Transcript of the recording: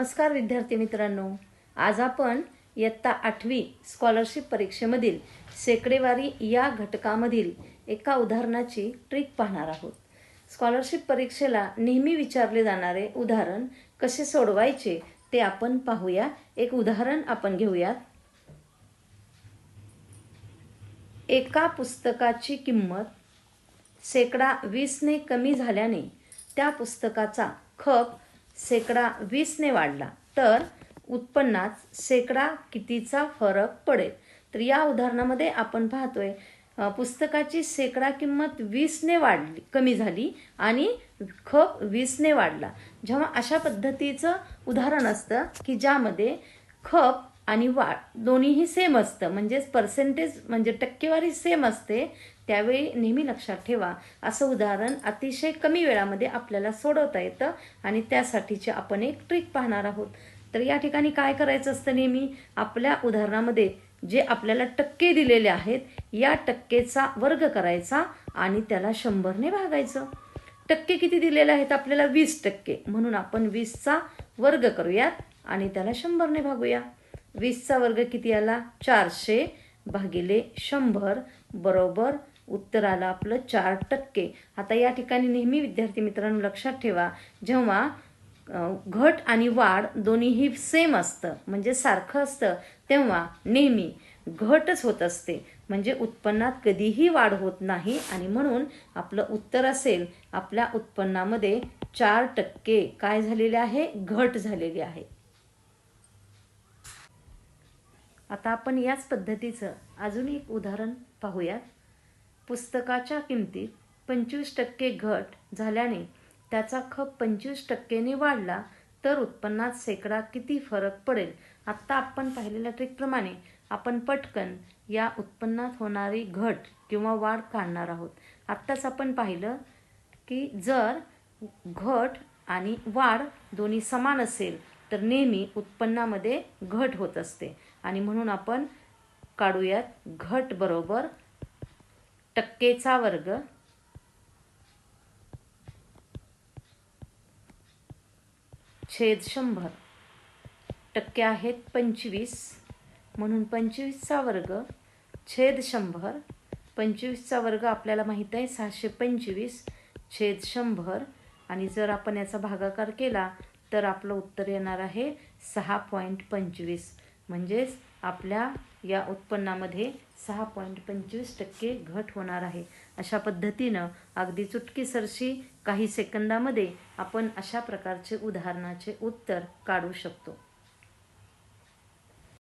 नमस्कार विद्यार्थी मित्रांनो, आज आपण इयत्ता 8वी स्कॉलरशिप परीक्षेमधील शेकडेवारी या घटकामधील एका उदाहरणाची ट्रिक पाहणार आहोत। स्कॉलरशिप परीक्षेला नेहमी विचारले जाणारे उदाहरण कसे सोडवायचे ते आपण पाहूया। एक उदाहरण आपण घेऊयात। एका पुस्तकाची किंमत -20 ने कमी झाल्याने त्या पुस्तकाचा खप -20 ने वाढला तर उत्पन्नात कितीचा फरक पडेल। तर या उदाहरणामध्ये आपण पाहतोय पुस्तकाची किंमत 20 ने कमी झाली आणि खप 20 ने वाढला। जेव्हा अशा पद्धतीचं उदाहरण असतं की ज्यामध्ये खप आणि वाढ दोन्हीही सेम असतं, म्हणजे पर्सेंटेज म्हणजे टक्केवारी सेम असते, त्यावेळी नेहमी लक्षात ठेवा असं उदाहरण अतिशय कमी वेळामध्ये आपल्याला सोडवता येतं आणि त्यासाठीची आपण एक ट्रिक पाहणार आहोत। तर या ठिकाणी काय करायचं असतं, नेहमी आपल्या उदाहरणामध्ये जे आपल्याला टक्के दिलेले आहेत या टक्केचा वर्ग करायचा आणि त्याला 100 ने भागायचं। टक्के किती दिलेले आहेत आपल्याला? 20%, म्हणून आपण 20 चा वर्ग करूयात आणि त्याला 100 ने भागूया। 20 चा वर्ग किती आला? 400 भागिले 100 बरोबर उत्तर आलं आपलं 4%। आता या ठिकाणी नेहमी विद्यार्थी मित्रांनो लक्षात ठेवा, जेव्हा घट आणि वाढ दोन्हीही सेम असतं म्हणजे सारखं असतं तेव्हा नेहमी घटच होत असते, म्हणजे उत्पन्नात कधीही वाढ होत नाही आणि म्हणून आपलं उत्तर असेल आपल्या उत्पन्नामध्ये 4% काय झालेले आहे? घट झालेली आहे। आता आपण याच पद्धतीचं अजून एक उदाहरण पाहूयात। पुस्तकाच्या किमतीत 25% घट झाल्याने त्याचा खप 25% ने वाढला तर उत्पन्नात किती फरक पडेल। आता आपण पाहिलेल्या ट्रिकप्रमाणे आपण पटकन या उत्पन्नात होणारी घट किंवा वाढ काढणार आहोत। आत्ताच आपण पाहिलं की जर घट आणि वाढ दोन्ही समान असेल तर नेहमी उत्पन्नामध्ये घट होत असते आणि म्हणून आपण काढूयात घट बरोबर टक्केचा वर्ग छेद 100। टक्के आहेत 25 म्हणून 25 चा वर्ग छेद 100। 25 चा वर्ग आपल्याला माहित आहे 625 छेद 100 आणि जर आपण याचा भागाकार केला तर आपलं उत्तर येणार आहे 6.25, म्हणजेच आपल्या या उत्पन्नामध्ये 6.25% घट होणार आहे। अशा पद्धतीनं अगदी चुटकीसरशी काही सेकंदामध्ये आपण अशा प्रकारचे उदाहरणाचे उत्तर काढू शकतो।